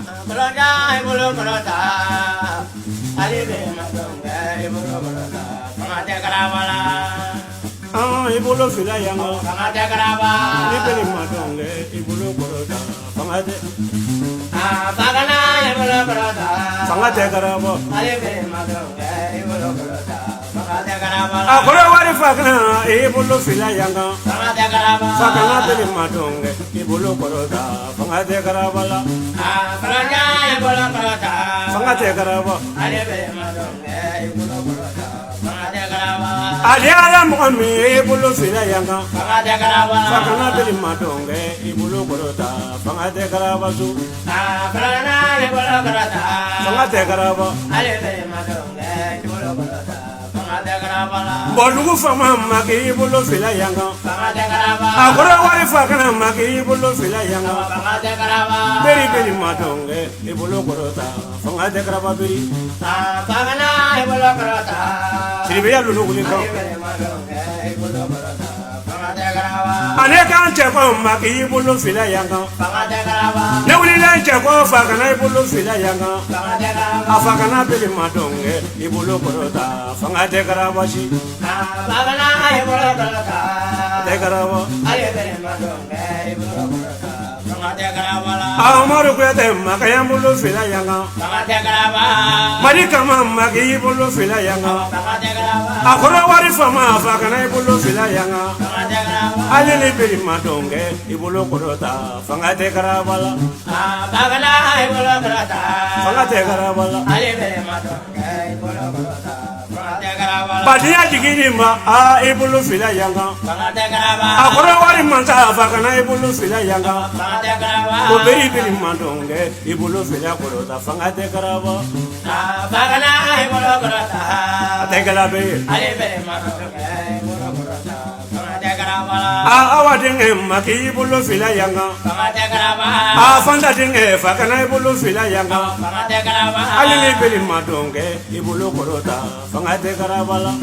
Koloda ibolo koloda alibe madonge ibolo koloda pangate karabala ibolo fila yanga pangate karaba libeli madonge ibolo koloda pangate bagana ibolo koloda pangate karaba alibe madonge ibolo koloda pangate karabala akore wari fakna ibolo fila yanga pangate karaba fakana beli madonge ibolo koloda pangate karabala koloda ibolo koloda pangate karaba alibe madonge ibolo koloda pangate karaba aliala mami ibolo fila yanga pangate karabala fakana beli madonge ibolo koloda pangate karaba su koloda ibolo koloda pangate karaba alibe madonge ibolo koloda pangate karabala bolugu fama maki ibolo fila yanga pangate karaba akore wari fakana maki ibolo fila yanga pangate karaba beri beri madonge ibolo koloda pangate karaba beri bagana ibolo koloda siribeya lulu kulika alibe madonge ibolo koloda pangate karaba ane kan cheko maki ibolo fila yanga pangate karaba ne wulila cheko fakana ibolo fila yanga pangate karaba afakana beri madonge ibolo koloda pangate karaba si bagana ibolo koloda te karaba alibe madonge ibolo koloda pangate karabala amaru kwete makaya ibolo fila yanga pangate karaba mari kama maki ibolo fila yanga pangate karaba akore wari fama afakana ibolo fila yanga pangate karaba alele beri madonge ibolo koloda pangate karabala bagana ibolo koloda pangate karabala alibe madonge ibolo koloda pangate karabala badiya jigini ma ibolo fila yanga pangate karaba akore wari mansa afakana ibolo fila yanga pangate karaba ko beri beri madonge ibolo fila koloda pangate karaba bagana ibolo koloda ategala be alibe madonge ibolo koloda pangate karabala awa dinge maki ibolo fila yanga pangate karaba fanda dinge fakana ibolo fila yanga pangate karaba alele beri madonge ibolo koloda pangate karabala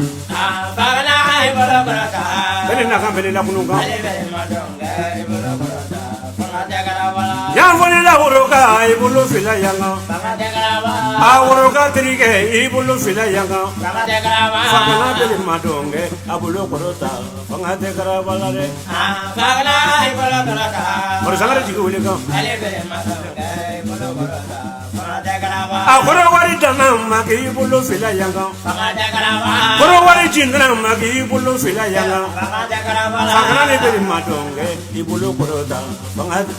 bagana ibolo koloda beri nakam beri la kununga alibe madonge ibolo koloda pangate karabala yamfoni la woroka ibolo fila yanga pangate karaba woroka trike ibolo fila yanga pangate karaba fakana beri madonge abolo koloda pangate karabala re bagana ibolo koloda maro sangare jigi wuli ka alibe madonge ibolo koloda pangate karaba akore wari dana maki ibolo fila yanga pangate karaba koro wari jindana maki ibolo fila yanga pangate karabala fakana le beri madonge ibolo koloda pangate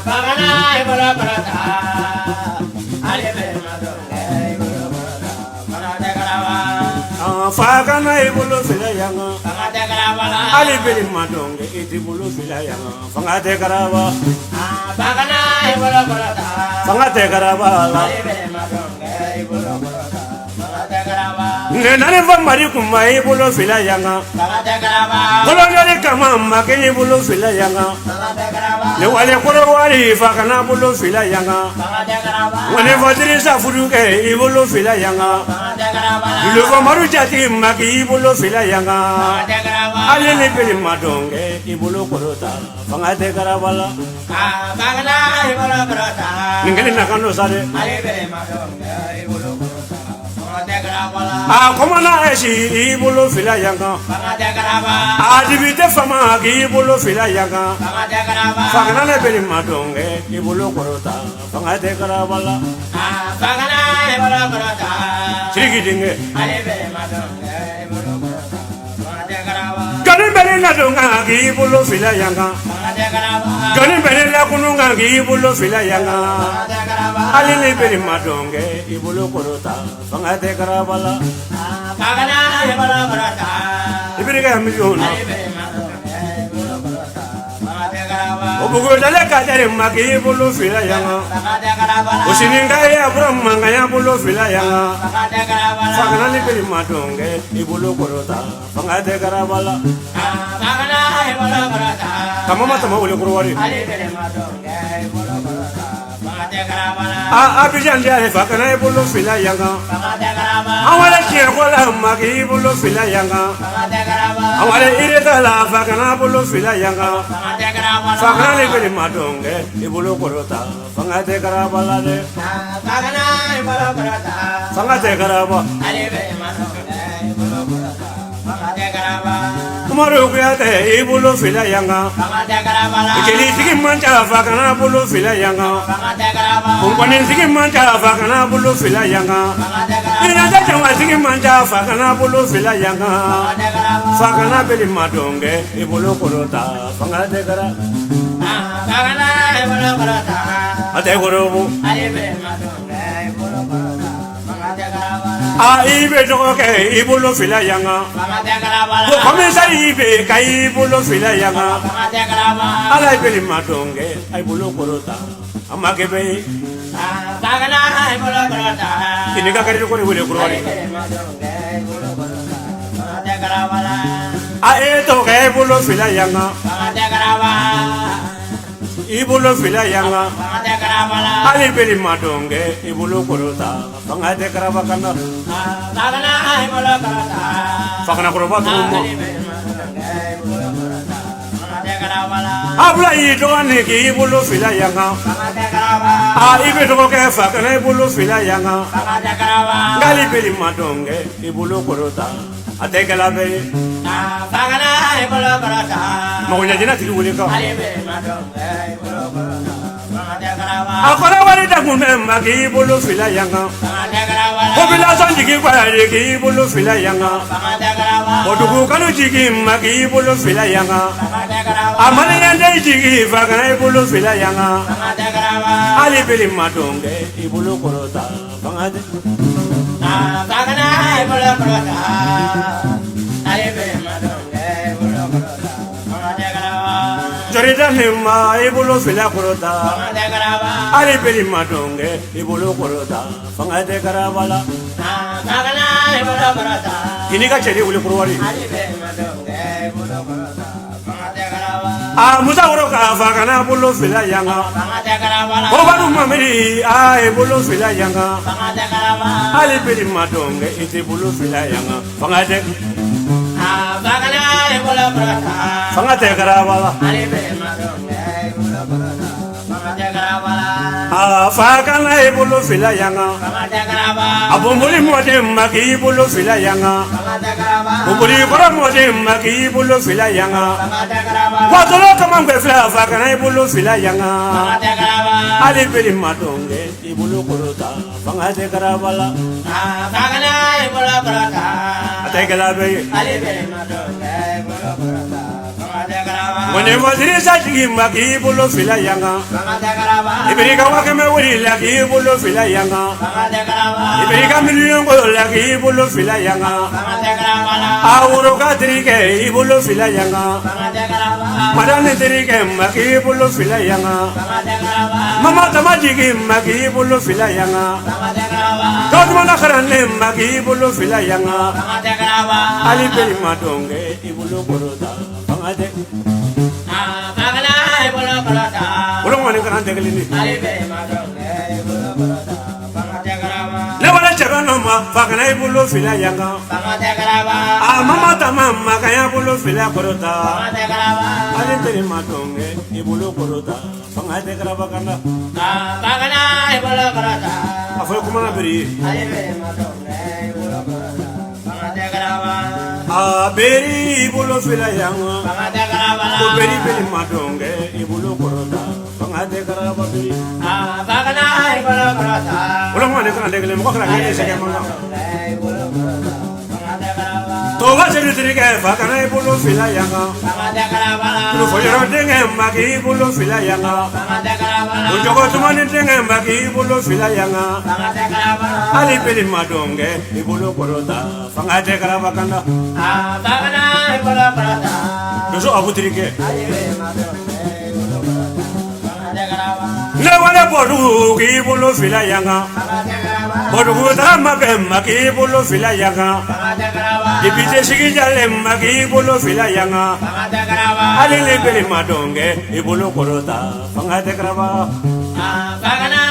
bagana ibolo koloda alibe madonge ibolo koloda pangate karaba fakana ibolo fila yanga pangate karabala ali beri madonge ibolo fila yanga pangate karaba bagana ibolo koloda pangate karabala alibe madonge ibolo koloda pangate karaba ngenane va mari kuma ibolo fila yanga pangate karaba kolo nyori kama maki ibolo fila yanga pangate karaba ne wale koro wari fakana ibolo fila yanga pangate karaba wane fadiri sa fuduke ibolo fila yanga pangate karaba Lugo maru jati maki ibolo fila yanga pangate karaba ali ni beli madonge ibolo korota pangate karabala bagana ibolo koloda ngeli nakano sare alibe madonge ibolo koloda pangate karaba komana esi ibolo fila yanga pangate karaba adibite fama ki ibolo fila yanga pangate karaba fagana ne beli madonge ibolo korota pangate karabala bagana ibolo koloda sirigi dinge alibe madonge ibolo koloda pangate karaba gani beli nadonga ki ibolo fila yanga pangate karaba gani beli lakununga ki ibolo fila yanga pangate karaba ali ni beli madonge ibolo korota pangate karabala bagana ibolo koloda ibiriga miliona alibe madonge ibolo koloda pangate karaba obugo dale kadere maki ibolo fila yanga pangate karaba osininga ya brahma ngaya ibolo fila yanga pangate karaba fagana ni beli madonge ibolo korota pangate karabala bagana ibolo koloda kamama tama ule kurwari alibe madonge ibolo koloda pangate Abidjan jare fakana ibulu fila yanga awale chiekola magi ibulu fila yanga awale iretala fakana ibulu fila yanga fakana le beli madonge ibulu korota fangate karabala de fakana ibulu korota fangate karaba ale beli madonge ibulu korota fangate karaba Maru kuyate ibulu fila yanga ikeli sigi mancha fakana bulu fila yanga kumpani sigi mancha fakana bulu fila yanga ina jawa sigi mancha fakana bulu fila yanga fakana beli madonge ibulu korota fangate kara fakana ibulu korota ate korobu ale beli madonge ibulu korota fangate kara ibe joke ibulu fila yanga komisari ibe kai ibulu fila yanga ala ibeli madonge ay bulu korota amakebe bagana ibulu korota kini ka kari ko wele kurwari eto ke ibulu fila yanga ibulu fila yanga ali beli madonge ibulu korota fangate karaba kana bagana ibulu korota fakana koroba tumo abla yito aneki ibulu fila yanga ibe to ke fakana ibulu fila yanga ngali beli madonge ibulu korota atekala be bagana ibulu korota magunya jina tili wulika ali beli madonge ibulu korota akora wali dagume magi ibulu fila yanga obila sanjigi kwa yegi ibulu fila yanga odugu kanu jigi magi ibulu fila yanga amane yande jigi fakana ibulu fila yanga ali beli madonge ibulu korota fangade fakana ibulu korota ali beli madonge ibulu korota Jorida hima ibulu fila korota ali beli madonge ibulu korota fangate karabala fakana ibulu korota kini ka cheli uli kurwari ali beli madonge ibulu korota fangate karabala musa uroka fakana ibulu fila yanga fangate karabala obanu mamiri ibulu fila yanga fangate karabala ali beli madonge ibulu fila yanga fangate fakana ibulu korota fangate karabala ali beli madonge ibulu korota fangate karabala fakana ibulu fila yanga fangate karabala abumbuli mode magi ibulu fila yanga fangate karabala abumbuli kora mode magi ibulu fila yanga fangate karabala watolo kamangwe fila fakana ibulu fila yanga fangate karabala ali beli madonge ibulu korota fangate karabala fakana ibulu korota atekala be ali beli madonge ibulu korota fangate karabala wone waziri sajigi magi ibulu fila yanga fangate karabala ibirika wakeme wuri lagi ibulu fila yanga fangate karabala ibirika miliyongo lagi ibulu fila yanga fangate karabala awuro kadrike ibulu fila yanga fangate karabala madane dirike magi ibulu fila yanga fangate karabala mama tamajigi magi ibulu fila yanga fangate karabala todmana kharane magi ibulu fila yanga fangate karabala ali beli madonge ibulu korota fangate fakana ibulu korota ulo ngone kana tegelini ali beli madonge ibulu korota fangate karabala ne wala chagano ma fakana ibulu fila yanga fangate karabala mama tamama kaya ibulu fila korota fangate karabala ali beli madonge ibulu korota fangate karabala kana fakana ibulu korota afo kumana beri ali beli madonge ibulu korota fangate karabala beri ibulu fila yanga fangate karabala beri beli madonge ibulu korota fangate karabala beri fakana ibulu korota ulo ngone kana degele mo kana ngene sege mama ibulu korota fangate karabala to wajeri dirike fakana ibulu fila yanga fangate karabala lu foyoro denge magi ibulu fila yanga fangate karabala ujogo tumani denge magi ibulu fila yanga fangate karabala ali beli madonge ibulu korota fangate karabala kana fakana ibulu korota doso abutirike ali beli madonge ibulu korota fangate karabala ne wala bodu ibulu fila yanga fangate karabala bodu tama magi ibulu fila yanga fangate karabala dibite sigi jale magi ibulu fila yanga fangate karabala ali le beli madonge ibulu korota fangate karabala fakana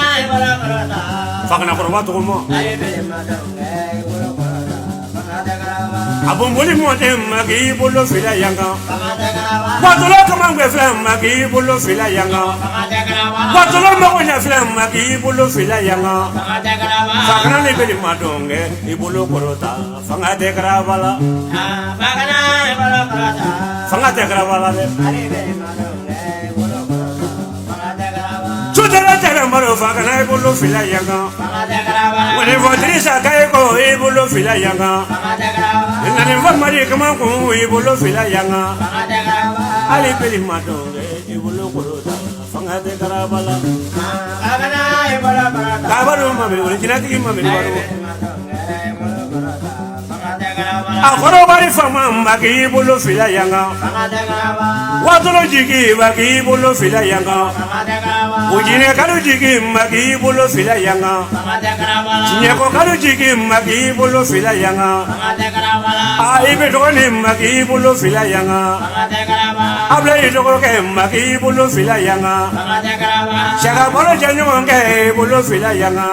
fakana koroba to mo abon boli mo dem magi bolo fila yanga watolo kama ngwe fila magi bolo fila yanga watolo mo nya fila magi bolo fila yanga fakana le beli madonge ibolo korota fanga de karabala fakana ibolo korota fanga de karabala le Chutara jara maro fakana ibolo fila yanga wale vodri sakai ko ibolo fila yanga nane mari kama ko ibolo fila yanga ali beli madonge ibolo korota fanga de karabala fakana ibolo korota kabaru mami original ti mami baru akoro bari fama magi ibolo fila yanga watolo jigi magi ibolo fila yanga ujine kalu jigi magi ibolo fila yanga chinyeko kalu jigi magi ibolo fila yanga ibe tokoni magi ibolo fila yanga abla itoko ke magi ibolo fila yanga shaka bolo janyo ke ibolo fila yanga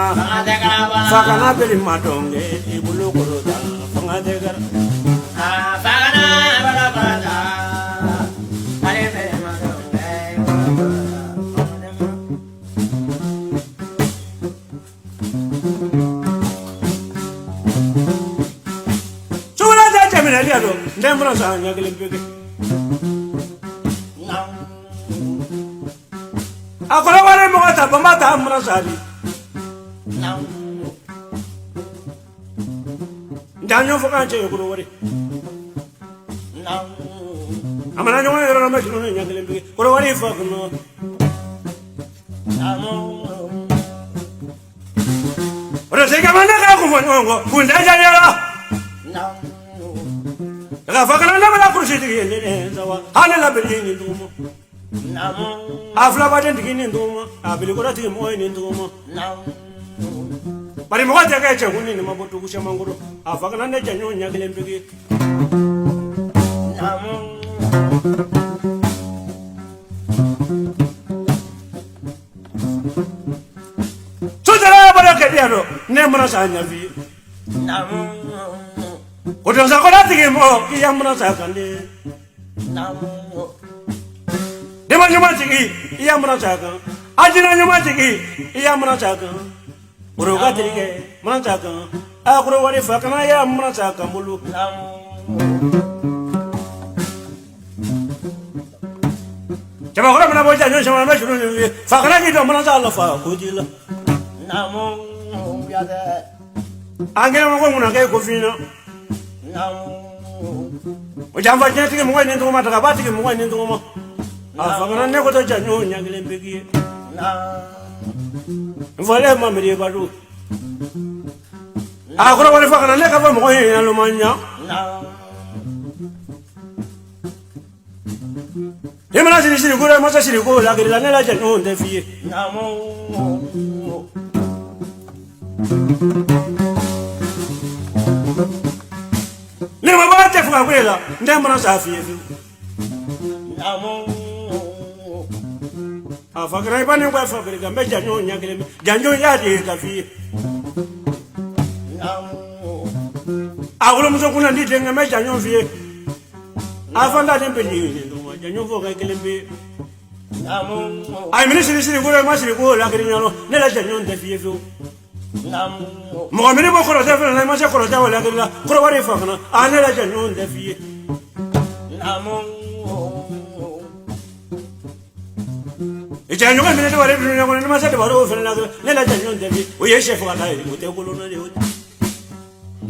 fakana beli madonge ibolo korota fanga de gar fakana ibolo korota ale beli madonge chula ja jamina liado ndembra sa nyagele mpeke akora wale mo ta bamata amra sali danyo foka che yokuro wari amana nyo yoro na machino nyagele mpeke koro wari fa kuno ora se kamana ka ku fongo kunda jara daga fakana na mala kursi tigi ne zawa hala la beli ni dumo afla baden tigi ni dumo abili kora tigi moy ni dumo bari mo ta ka che kunni ni mabotu ku shamanguro afakana ne janyo nyagele mpeke Chutara bara ke diaro ne mona sa nyavi Kodo sa koda tigi mo iya mona sa kande Dema nyuma tigi iya mona sa kan ajina nyuma tigi iya mona sa kan Uroga tigi mona sa kan akuro wari fakana ya mona sa kan bulu Jama kora mana boja nyo shama na shuru ni fakana ki do mona sa la fa kujila namo biade angela mo nguna ke ko fina o jamba nyati ke mo ni ndo mata ka bati ke mo ni ndo mo afakana ne ko to janyo nyagile mbegi na vole ma miri baru akora wale fakana ne ka ba mo ni lo manya Emana siri gura masa siri go la gila ne la janyo nde fie namo ne ma ba te fuka kwela nde mona sa fie fi namo afakra ibane kwa fakra gambe janyo nyagele janyo ya de ka fie namo awulo muso kuna ndite ngame janyo fie afanda dembe ni janyo foka kelembe namo ay ministre siri gura ma siri go la gila ne la janyo nde fie fi mo amene bo khoro ta fela ma se khoro ta wala gila khoro wari fakana ane la janyo nde fie namo e janyo ka mene wari bi ne ma se de baro fela la ne la janyo nde fie o ye chef wa ta o te ko lo na de o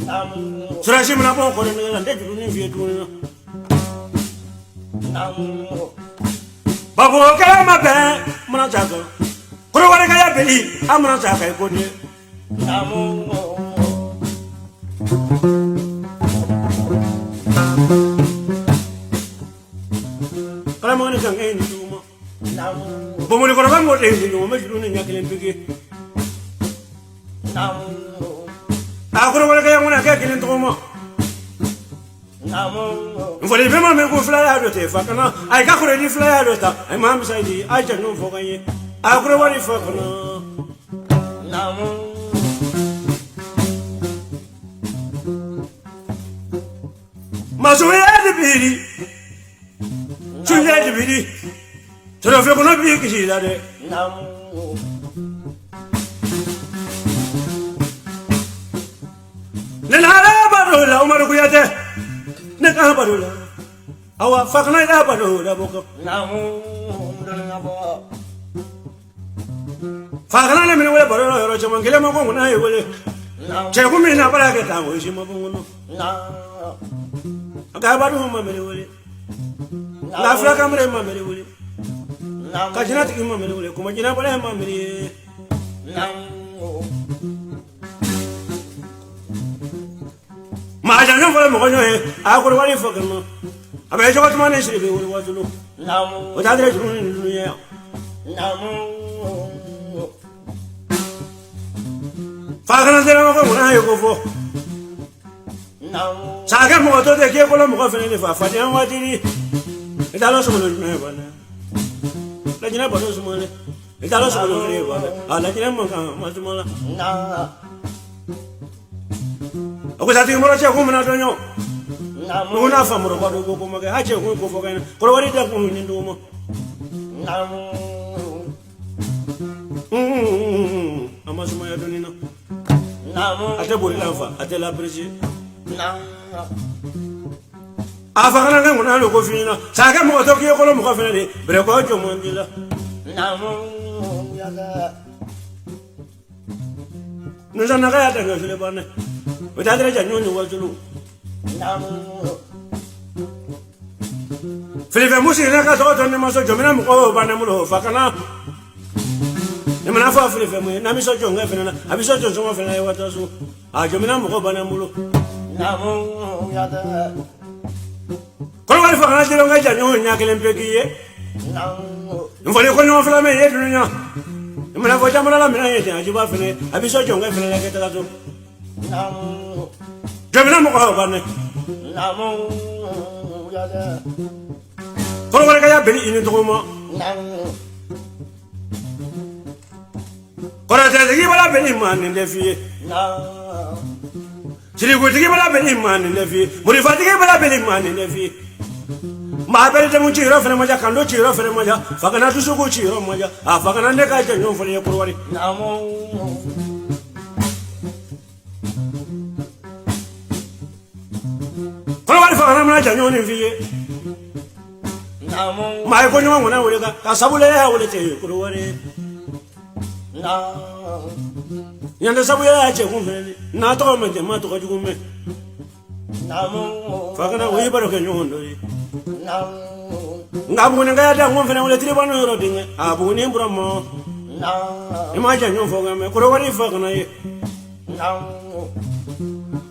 namo sura shi mna bo khoro ne la nde ju ni fie tu namo babo kala ma be mna jago khoro wari ka ya beli amna jaga ko de namo kala mo ni kan e ni duma namo bo mo ni ko ba mo de ni mo ju ni nyakele mpeke namo akoro wala ka ya ngona ka kile ntoma namo ngole be ma me ko fla ya do te fakana ay ka khore ni fla ya do ta ay ma mi sai di ay janu fo kan ye akoro wali fakana Masuya de Biri, Julia de Biri, to the Fiono Biki that day. Nenarabadola, Omaruyate, Nekabadola, our Fakana Badola Boko. Fakana Minua Badola, Chamangela, when I will. Chegumina Baragata, which him a Gabadu Mammy. La Flacamre Mammy. Kajinatic Mammy, Kumajina Mammy. Majan for Mono, I would worry for them. I bet what money should be what to look. What other is doing? Fagana when I go for Sagamoto, the Kiakolam of Fadian, what did he? It also will never. Let you know about those money. It also will never. I'll let you know much more. I was at the Moracha woman, I don't know. No, not from Roboco, I just won't go for again. For what is that woman in Domo? I must my Adonino. At the Bolilafa, at the Labrisi. Afagana when I look of you, Sagamo Tokyo Colombo, Brecojo Mondilla. No, I'm not going to Lebane. But I didn't what to do. Philip Musina thought on the Maso Jomina Banamulo, Fakana. The Manafa Philip, Namiso John Evan, I was such a song of an Iwatasu. I Jomina Banamulo. Colonel Fakana, I know Nakin Peggy. For the Colonel Flame, the Manafa Jamala, I give up in it. I was such a young Evan like it. Jomina Banamulo. For what I have been in the Roma. For I said, give up any man in the fee. She would give up any man in the fee. But if I give up any man in the fee, my better Muchiro from Maja can look you from Maja, Fakana to Suguchi or Maja, a Fakana Neka, no for your poor. For what Fakana, no fee. My one when I will get a Sabula, will tell you, Kurwari. Yandasabuya, not all my tomato. Fakana, we better can you. Now, when I got one for a little one, I will name Brahma. Imagine you for them, Kurwari Fakana.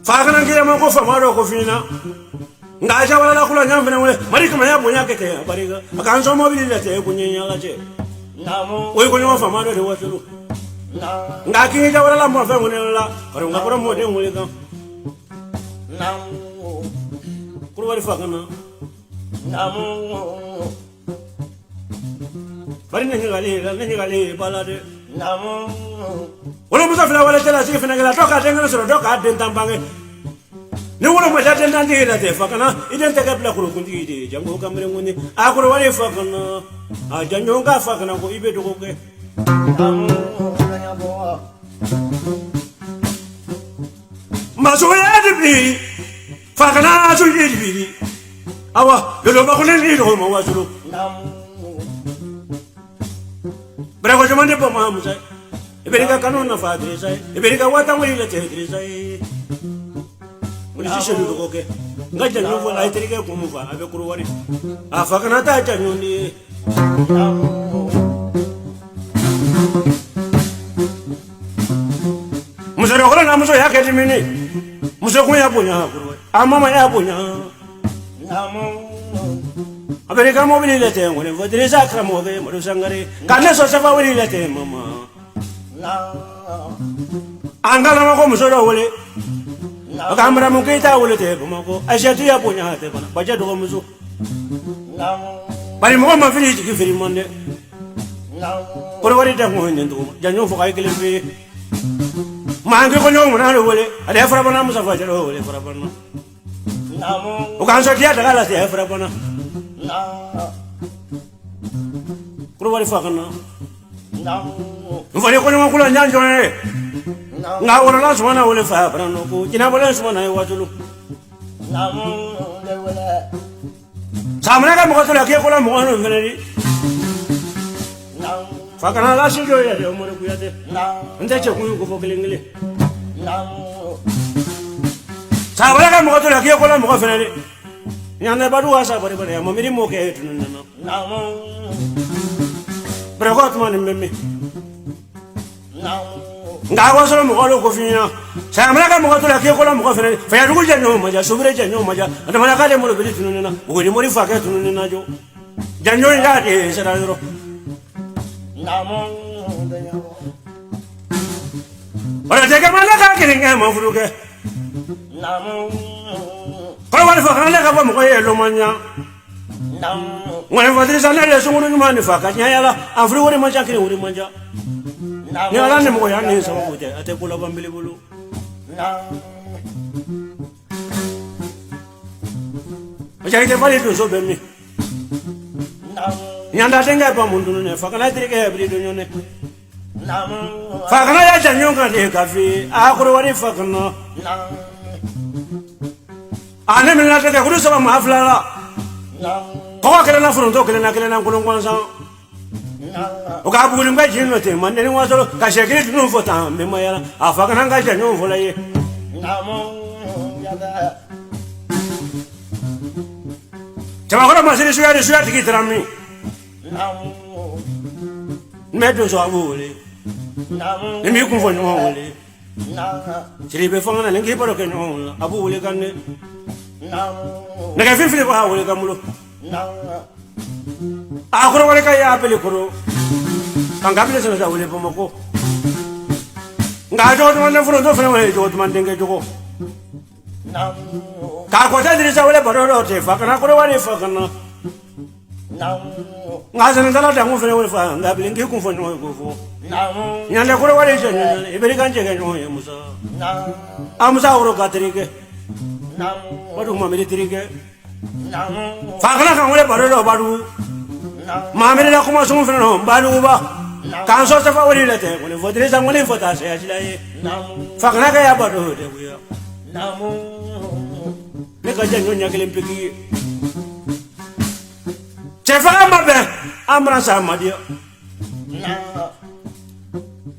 Fakana get a monk from Marocofina. Gaja wala kula nyamvena wale marika maya bonya keke bariga akanzo mobili lete kunyenya laje we kunyo fa maro de watulu ngaki ja wala mo fa ngone la ore ngaporo mo de ngule ka kurwari fa kana bari ne ngali balade wala musafira wala tela sifina ngala toka tengana soro toka den tambange ni wala ma jate ndandi la te fakana iden te kapla ko kundi de jango kamre ngoni akoro wale fakana a janyo nga fakana ko ibe do ko ke maso ya de bi fakana aso ye de bi awa lo ba ko ni do mo wasulu bra ko jamande po ma musa iberiga kanona fa adresa iberiga wata wali la te adresa Musician do okay. Gaja no for I take a kumuva, I be kurwari. A fakanata janundi. Musoro na muso yake dimini. Muso kunya punya kurwari. Amama ya punya. Amerika mobili lete ngone vodreza kramove morusangare. Kana so safa wali lete mama. Angala mako musoro wale. Akamra mukita ulete bumako ashatu ya punya hate bana baja do muzo bari mo ma fili ki fili monde ko wari da mo ndu janyo fo kay kelembe mangi ko nyom na wole ade fara bana musa fa jero wole fara bana o kan so dia daga la se fara bana ko wali fa kana mfani ko nyom kula nyanjo ne nga wona la so na wole fa bana no ko kina bolen so na watulu samana ka mo ko la ke ko la mo no ngene fakana la shijo ya de mo ku ya de nte che ku ko fokelengele sabara ka mo to la ke ko la mo ko fene de nyanda badu wasa bare bare mo miri mo ke tunu no pregot mo nimbe nga wa solo mo ko fina sabara ka mo to la ke ko la mo ko fene fa ya dugul janyo ma ja subire janyo ma ja adama ka de mo be tunu na ko ni mo ri fa ke tunu na jo janyo ya de sera ro ora jaga mana ka kiringa mo furuke ko wala fa kana ka ba mo ko yelo manya ngone fadri sana le sungunu ni mani fa ka nyaya la afri wori manja kiri wori manja ni ala ne mo ya ni sa ko te ate kula bambili bulu aja ite fali to so be mi nyanda tenga pa mundu ne fakana trike bri do nyone fakana ya janyo ka de kafi akuru wari fakana ane minna te kuru sama maflala ko kala na fronto kala na kulon kwanza o ka bugul mba jino te man ne wasolo ka shekiri tunu fota me mayala afakana ga janyo fola ye chama kora masiri suya tiki trami medo so awole nimi kun fo no wole siribe fanga na ngi paro ke no abu wole kan ne na ka fil ba wole kamulo akoro wole ka ya apele koro kan gabile so sa wole pomoko nga jo to na furo do fena wole jo to man denge jogo ka ko ta dirisa wole baro te fakana koro wale fakana ngazana ndala dangu fene wole fa ngabile ngi kun fo no ko fo nyanda koro wale je iberi kanje ke no ye musa amusa oro katrike badu mamiri trike fakana kan wole baro do badu mamiri la kuma sun fene no badu ba kan so safa wole la te wole vodre sang wole fota se ajila ye fakana ka ya badu de buya ne ka je nyonya kele mpiki Cefa mabe amrasa madia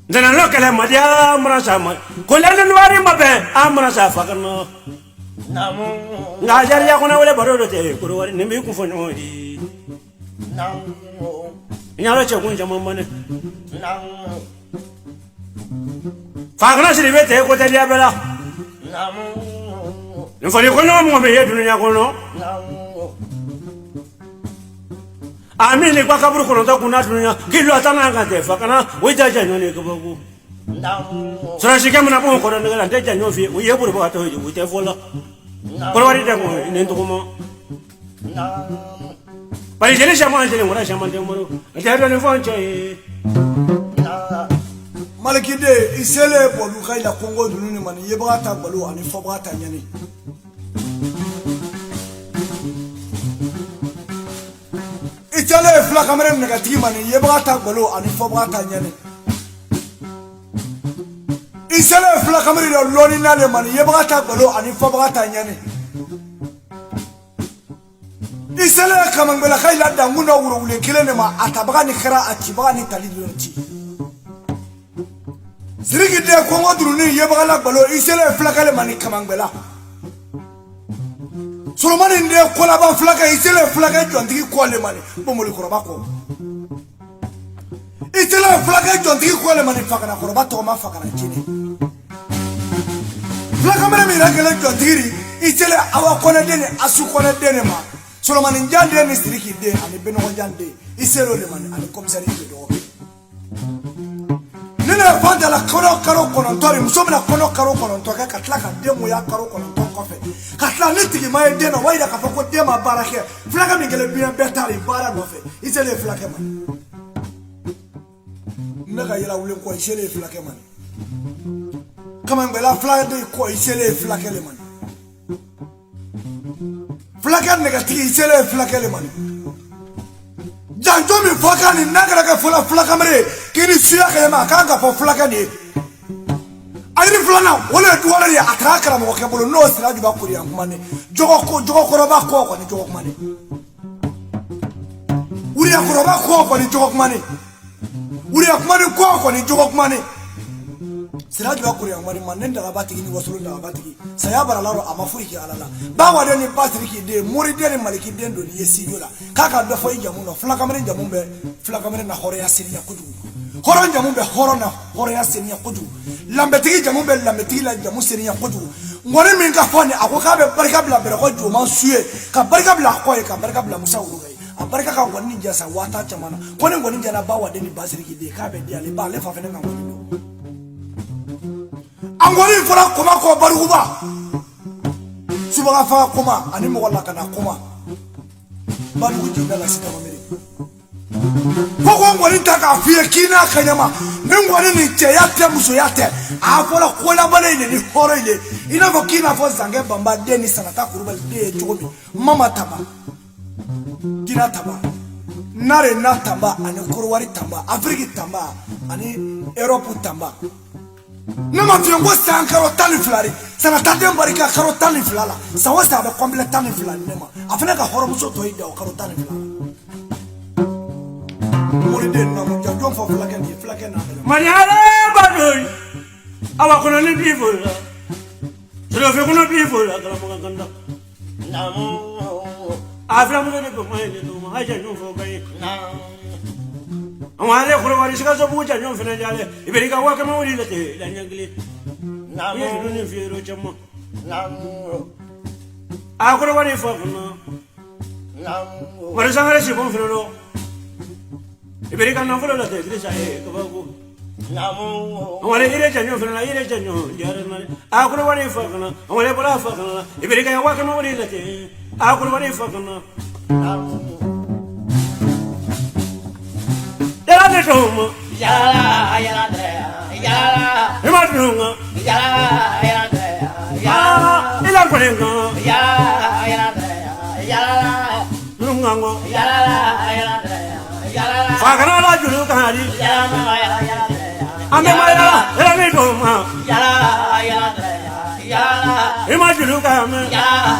Dana lokale madia amrasa ma kolana nwari mabe amrasa fakano ngajar ya kona wale barodo te kuro wari nimbi ku fonyo di nyalo che kunja mamane fakana siribe te ko te dia bela nfali kono mo be yedu nya kono amini kwa kaburu kono to kuna dunya kilo atana ngate fakana wejaja nyone kubogu sura shike muna po ko ndanga nte janyo fi uye buru ba to ju te fola ko wari de mo ne ndo mo bari jele shama jele ngora shama de mo te do ne fonche malakide isele bolu khaila kongo dununi man yebata balu ani fobata nyani itale fla kamera negative man yebata balu ani fobata nyani isele fla kamera loni nale man yebata balu ani fobata nyani isele kamangela khaila danguna wuro wule kilene ma atabagani khara atibani talidonti Siriki de kongo duruni yebagala balo isele flakale mani kamangbela Solomani de kolaba flaka isele flaka jontiki kwale mani bomoli korobako Isele flaka jontiki kwale mani fakana korobato ma fakana chini Flaka mene mirakele jontiri isele awa kone dene asu kone dene ma Solomani njande ni siriki de ani beno njande isele le mani ani komisari do Nina fanda la karo konontori musomna karo konontori katla ka demo ya karo konontori kofe katla nitigi maye dena waida ka fako dema barake flaka mingele bien betari bara nofe isele flaka man naga yela wulen ko isele flaka man Kaman bela flag de ko isele flakele man. Flakan negati isele flakele man. Janjo mi fakani nagara ka flakamre kini suya kema kanga po flakani. Ayri flana wala duwala ya atrakara mo ke bolo no sira juba kuri am mane. Jogo ko roba ko ni jogo mane. Uri akoroba ko ni jogo mane. Uri akmani ko ni jogo mane. Sira juba kuri am mane manen da batigi ni wasulu da batigi. Saya baralaro amafuri ki alala. Ba wade ni patriki de muri de ni maliki de ndo ni yesi yola. Kaka do fo jamu no flakamre jamu be flakamre na hore ya siriya kudu. Horon jamu be horona hore ya siriya kudu. Lambetigi jamu be lambetigi la jamu siriya kudu. Ngore min ka foni akoka be barka bla be ko juma suye ka barka bla ko ka barka bla musa urugai. Abarka ka ngoni jasa wata chamana. Koni ngoni jana ba wade ni basiriki de ka be dia le ba le fa fene ngoni. Angoli fora koma ko baruba subaga fa koma ani mo wala kana koma barugu jinda la sita mamere ko ngoli taka fiye kina kanyama ngoni ni che yate muso yate afola ko la bale ni horo ile ina ko kina fo zange bamba deni sanata kurubal de jogobi mama taba dina taba nare na tamba ani kurwari tamba afriki tamba ani europe tamba Nama fiongo sa karo tani flari sana tade mbarika karo tani flala sawa sa be complete tani flali nema afana ka horo muso to ida karo tani flala mori de na mo jom fo flake na maniala badoy awa kono ni people solo fe kono people kala mo ganda namo afra mo ne ko mai ne no haja no fo gai na Amale kuro wari shika so buja nyon fena jale iberika wake mawuli lete la nyangli namo ni fiero chamo namo akuro wari fakna namo wari sangare si bon fero iberika na folo lete grisa e kabago namo amale ire chanyo fena ire chanyo jare mane akuro wari fakna amale bola fakna iberika wake mawuli lete akuro wari fakna namo Yala de tomo, yala Andrea, yala. Emadunga, yala Andrea, yala. Ilang parenga, yala Andrea, yala. Lungango, yala Andrea, yala. Fakana la julu kanari, yala Andrea. Ame maya, yala de tomo, yala Andrea, yala. Emadunga kame, yala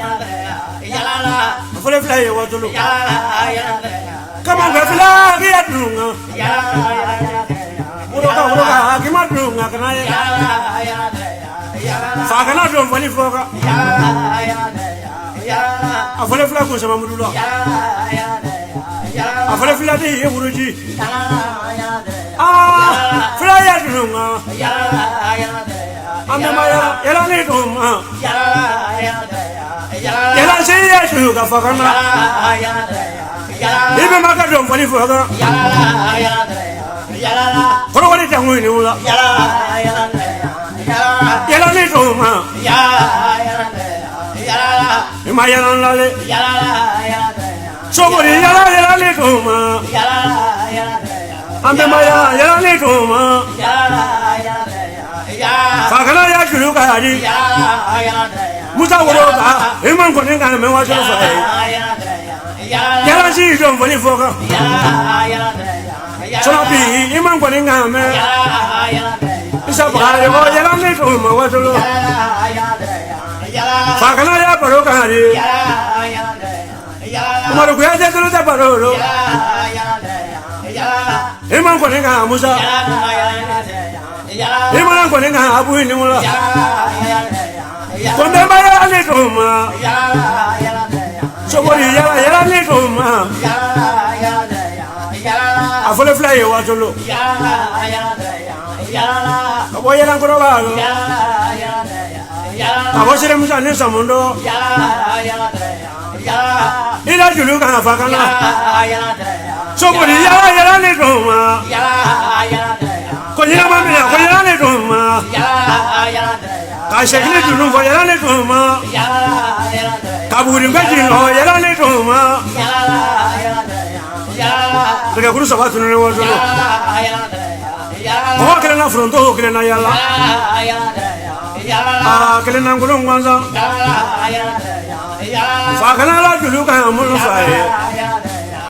Andrea, yala. Fule fly watulu, yala Andrea. Come on, Gafila, get lunga. Uroka, Gimat lunga, can I? Fakana don't funny for a full of flacos of Amudula. A full of flatty, Uruji. Ah, fly at lunga. I'm the Maya, Elanitoma. Yala say yes, Luka Fakana. Even Maka don't funny for her. For what is young in Ula? Yala Nitoma. Imayan Lale. Somebody Yala Nitoma. And the Maya Yala Nitoma. Fakana Yakuluka. Musa Uroka. Iman Koninga and Mewaja. Yala si don't funny for her. Sonapi, Iman Koninga, it's a body of Yala Nitoma. What to look? Fakana Yaparokari. Maruka to the Parolo. Iman Koninga, Musa. Iman Koninga, Abu Nimula. From the Maya Nitoma. Somebody Yala Nitoma. A full of fly, what to look? A boy and Corobado. I was in Mundo. Ila you look at Fakana. Somebody Yala Nitoma. Koyana Nitoma. I said, you know, for Yala Nitoma. Kaburi Mbajino, Yala Nitoma. The Guru Sabatun was mɔgɔ kelen na foronto kelen na yala kelen na ngolon gansan fa kana la julu kan mulu fa ye